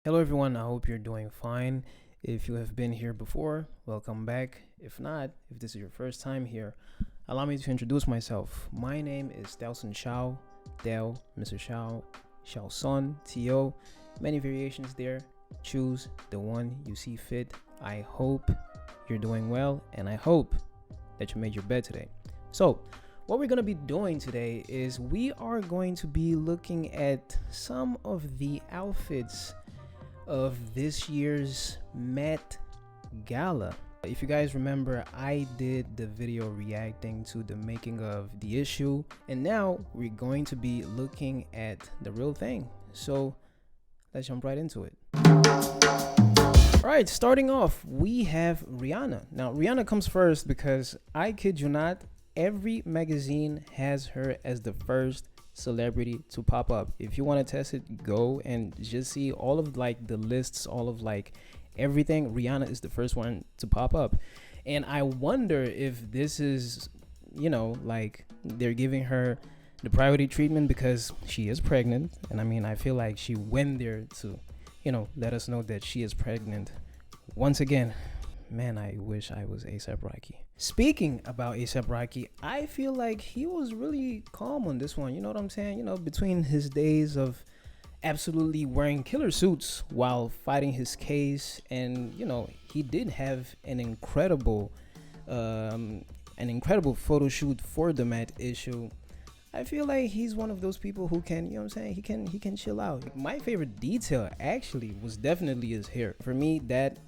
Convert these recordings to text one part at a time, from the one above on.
Hello everyone, I hope you're doing fine. If you have been here before, welcome back. If not, if this is your first time here, allow me to introduce myself. My name is Delson Shao, Del, Mr. Shao, Shao Son, T.O. Many variations there. Choose the one you see fit. I hope you're doing well, and I hope that you made your bed today. So, what we're going to be doing today is we are going to be looking at some of the outfits of this year's MET Gala. If you guys remember, I did the video reacting to the making of the issue, and now we're going to be looking at the real thing. So let's jump right into it. All right, starting off, we have Rihanna. Now, Rihanna comes first because I kid you not, every magazine has her as the first celebrity to pop up. If you want to test it, go and just see all of like the lists, all of like everything. Rihanna is the first one to pop up, and I wonder if this is, like they're giving her the priority treatment because she is pregnant. And I mean, I feel like she went there to let us know that she is pregnant. Once again, man, I wish I was A$AP Rocky. Speaking about A$AP Rocky, I feel like he was really calm on this one. You know what I'm saying? Between his days of absolutely wearing killer suits while fighting his case, and he did have an incredible photo shoot for the Met issue. I feel like he's one of those people who can, he can chill out. My favorite detail actually was definitely his hair. For me, that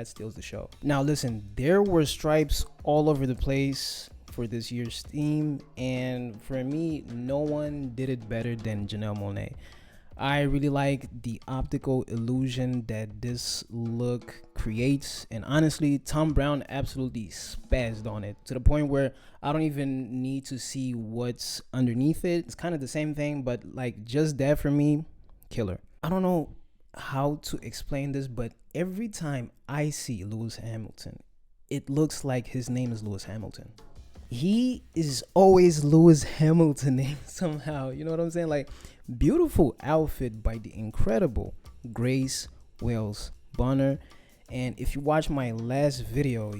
steals the show. Now listen, there were stripes all over the place for this year's theme, and for me, no one did it better than Janelle Monáe. I really like the optical illusion that this look creates, and honestly, Tom Brown absolutely spazzed on it to the point where I don't even need to see what's underneath it. It's kind of the same thing, but like just that for me, killer. I don't know how to explain this, but every time I see Lewis Hamilton, it looks like his name is Lewis Hamilton. He is always Lewis Hamilton somehow. You know what I'm saying? Like, beautiful outfit by the incredible Grace Wales Bonner. And if you watch my last video,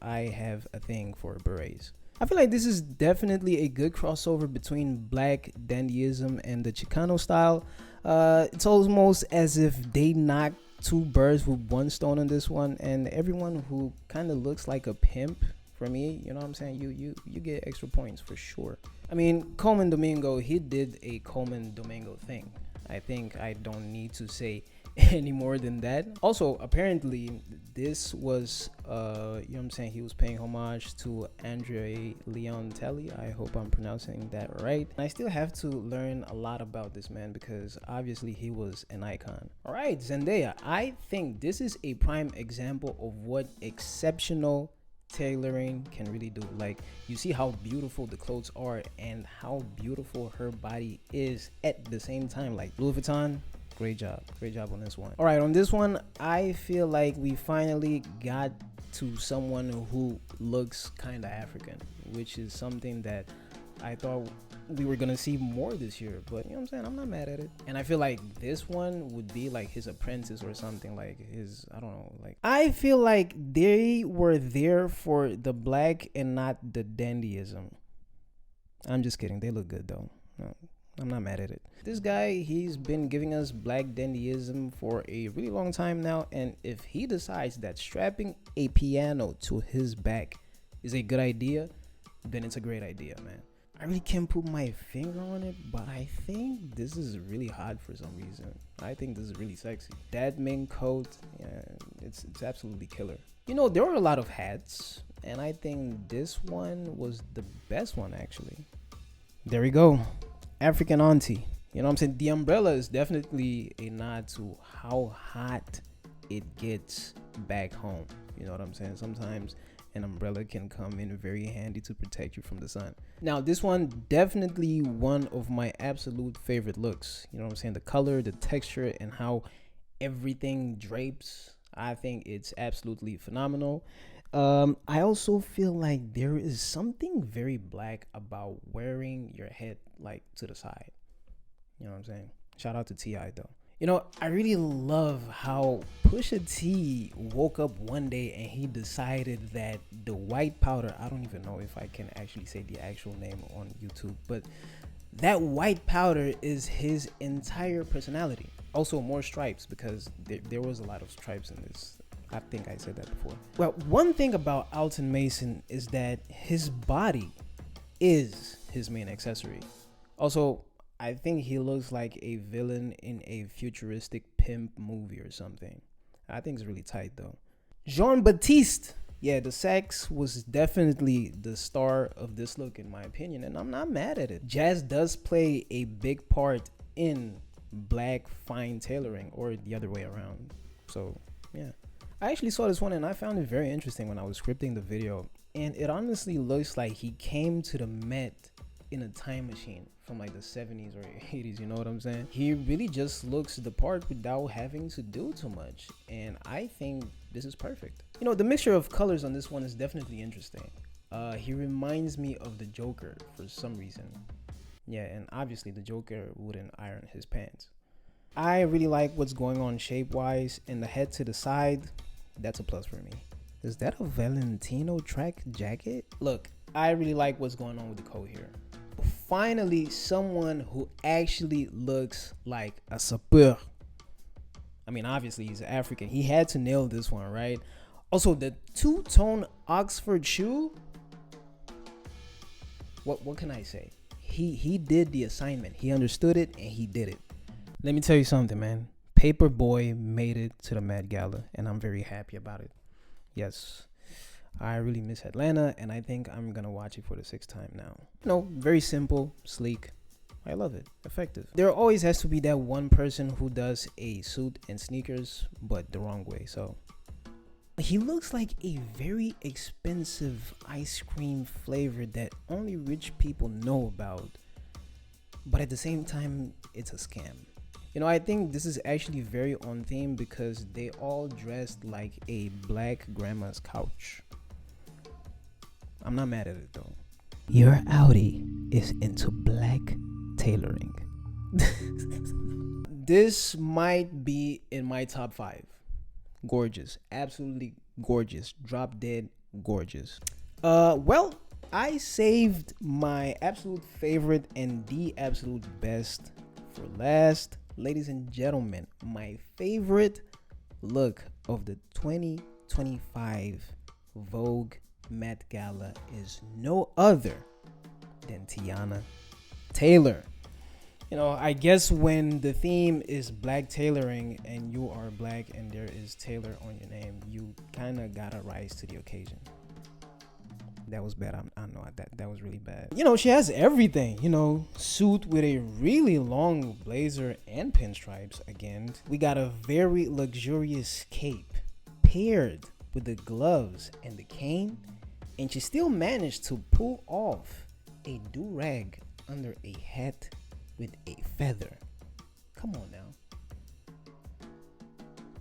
I have a thing for berets. I feel like this is definitely a good crossover between black dandyism and the Chicano style. It's almost as if they knocked two birds with one stone on this one, and everyone who kind of looks like a pimp, for me, you know what I'm saying, you get extra points for sure. I mean, Coleman Domingo, he did a Coleman Domingo thing. I think I don't need to say any more than that. Also, apparently, this was, he was paying homage to Andre Leon Telly. I hope I'm pronouncing that right. And I still have to learn a lot about this man because obviously he was an icon. All right, Zendaya. I think this is a prime example of what exceptional tailoring can really do. Like, you see how beautiful the clothes are and how beautiful her body is at the same time. Like, Louis Vuitton, great job on this one. All right, on this one, I feel like we finally got to someone who looks kind of African, which is something that I thought we were gonna see more this year, but you know what I'm saying, I'm not mad at it. And I feel like this one would be like his apprentice or something, like his, I don't know, like, I feel like they were there for the black and not the dandyism. I'm just kidding, they look good though. No, I'm not mad at it. This guy, he's been giving us black dandyism for a really long time now, and if he decides that strapping a piano to his back is a good idea, then it's a great idea, man. I really can't put my finger on it, but I think this is really hot for some reason. I think this is really sexy. That mink coat, yeah, it's absolutely killer. There were a lot of hats, and I think this one was the best one, actually. There we go. African auntie. You know what I'm saying? The umbrella is definitely a nod to how hot it gets back home. You know what I'm saying? Sometimes an umbrella can come in very handy to protect you from the sun. Now, this one, definitely one of my absolute favorite looks. You know what I'm saying? The color, the texture, and how everything drapes. I think it's absolutely phenomenal. I also feel like there is something very black about wearing your head like to the side. You know what I'm saying? Shout out to T.I. though. You know, I really love how Pusha T woke up one day and he decided that the white powder, I don't even know if I can actually say the actual name on YouTube, but that white powder is his entire personality. Also, more stripes, because there was a lot of stripes in this. I think I said that before. Well, one thing about Alton Mason is that his body is his main accessory. Also, I think he looks like a villain in a futuristic pimp movie or something. I think it's really tight though. Jean-Baptiste. Yeah, the sax was definitely the star of this look in my opinion, and I'm not mad at it. Jazz does play a big part in black fine tailoring, or the other way around. So, yeah. I actually saw this one and I found it very interesting when I was scripting the video. And it honestly looks like he came to the Met in a time machine from like the 70s or 80s, you know what I'm saying? He really just looks the part without having to do too much, and I think this is perfect. You know, the mixture of colors on this one is definitely interesting. He reminds me of the Joker for some reason. Yeah, and obviously the Joker wouldn't iron his pants. I really like what's going on shape-wise, and the head to the side, that's a plus for me. Is that a Valentino track jacket? Look, I really like what's going on with the coat here. Finally, someone who actually looks like a sapeur. I mean, obviously he's African. He had to nail this one, right? Also, the two-tone Oxford shoe. What can I say? He did the assignment. He understood it and he did it. Let me tell you something, man. Paperboy made it to the Met Gala, and I'm very happy about it. Yes. I really miss Atlanta, and I think I'm gonna watch it for the 6th time now. You know, very simple, sleek. I love it. Effective. There always has to be that one person who does a suit and sneakers, but the wrong way. So he looks like a very expensive ice cream flavor that only rich people know about, but at the same time, it's a scam. You know, I think this is actually very on theme because they all dressed like a black grandma's couch. I'm not mad at it though. Your Audi is into black tailoring. This might be in my top 5. Gorgeous, absolutely gorgeous, drop dead gorgeous. Well, I saved my absolute favorite and the absolute best for last. Ladies and gentlemen, my favorite look of the 2025 Vogue Met Gala is no other than Teyana Taylor. You know, I guess when the theme is black tailoring and you are black and there is Taylor on your name, you kind of gotta rise to the occasion. That was bad. I know that was really bad. You know, she has everything. You know, suit with a really long blazer and pinstripes. Again, we got a very luxurious cape paired with the gloves and the cane, and she still managed to pull off a do-rag under a hat with a feather. Come on now.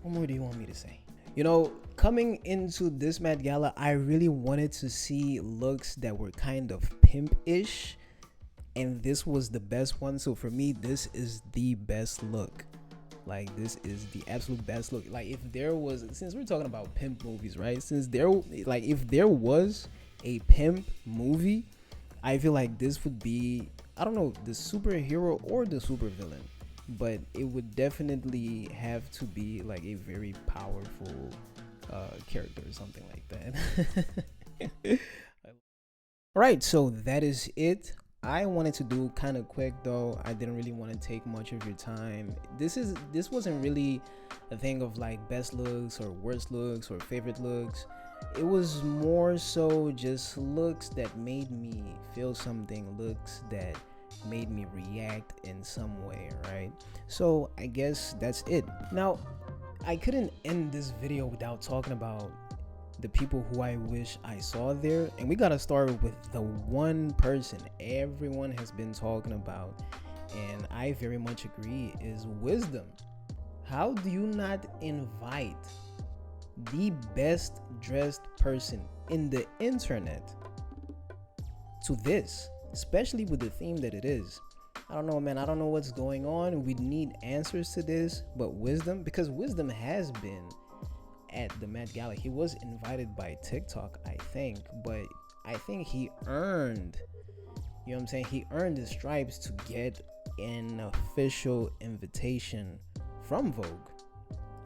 What more do you want me to say? You know, coming into this Met Gala, I really wanted to see looks that were kind of pimp-ish, and this was the best one. So for me, this is the best look. Like, this is the absolute best look. Like, if there was, since we're talking about pimp movies, right? Since there, like, if there was a pimp movie, I feel like this would be, I don't know, the superhero or the supervillain, but it would definitely have to be like a very powerful character or something like that. All right, so that is it. I wanted to do kind of quick though. I didn't really want to take much of your time. This wasn't really a thing of like best looks or worst looks or favorite looks. It was more so just looks that made me feel something, looks that made me react in some way, right? So I guess that's it. Now, I couldn't end this video without talking about the people who I wish I saw there, and we gotta start with the one person everyone has been talking about, and I very much agree, is Wisdom. How do you not invite the best dressed person in the internet to this, especially with the theme that it is? I don't know, man. I don't know what's going on. We need answers to this, but Wisdom, because Wisdom has been at the Met Gala. He was invited by TikTok, I think, but I think he earned, you know what I'm saying? He earned the stripes to get an official invitation from Vogue.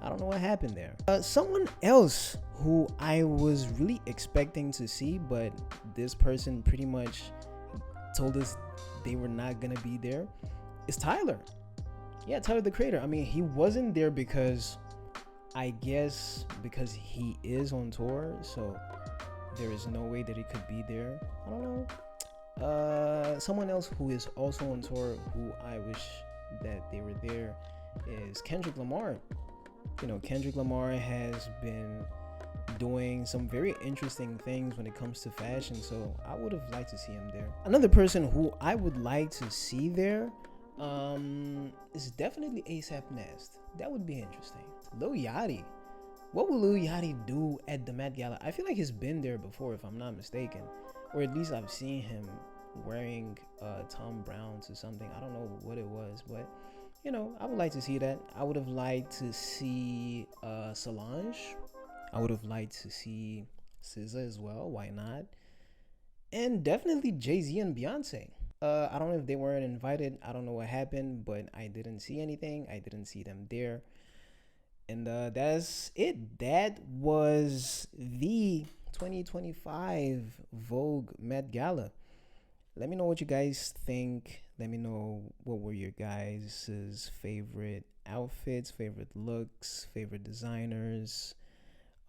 I don't know what happened there. Someone else who I was really expecting to see, but this person pretty much told us they were not gonna be there, is Tyler. Yeah, Tyler the Creator. I mean, he wasn't there because I guess because he is on tour, so there is no way that he could be there. I don't know. Someone else who is also on tour who I wish that they were there is Kendrick Lamar. You know, Kendrick Lamar has been doing some very interesting things when it comes to fashion, so I would have liked to see him there. Another person who I would like to see there is definitely ASAP Nast. That would be interesting. Lil Yachty. What will Lil Yachty do at the Met Gala? I feel like he's been there before, if I'm not mistaken, or at least I've seen him wearing Tom Brown's or something. I don't know what it was, but you know, I would like to see that. I would have liked to see Solange. I would have liked to see SZA as well. Why not? And definitely Jay-Z and Beyonce. I don't know if they weren't invited. I don't know what happened, but I didn't see anything. I didn't see them there. And that's it. That was the 2025 Vogue Met Gala. Let me know what you guys think. Let me know what were your guys' favorite outfits, favorite looks, favorite designers.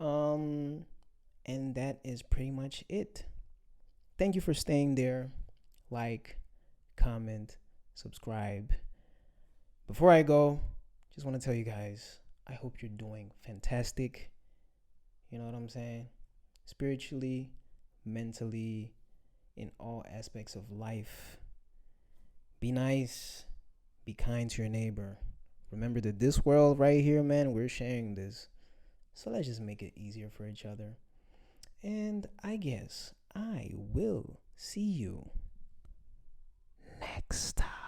And that is pretty much it. Thank you for staying there. Like, comment, subscribe. Before I go, just want to tell you guys, I hope you're doing fantastic. You know what I'm saying? Spiritually, mentally, in all aspects of life. Be nice. Be kind to your neighbor. Remember that this world right here, man, we're sharing this. So let's just make it easier for each other. And I guess I will see you next time.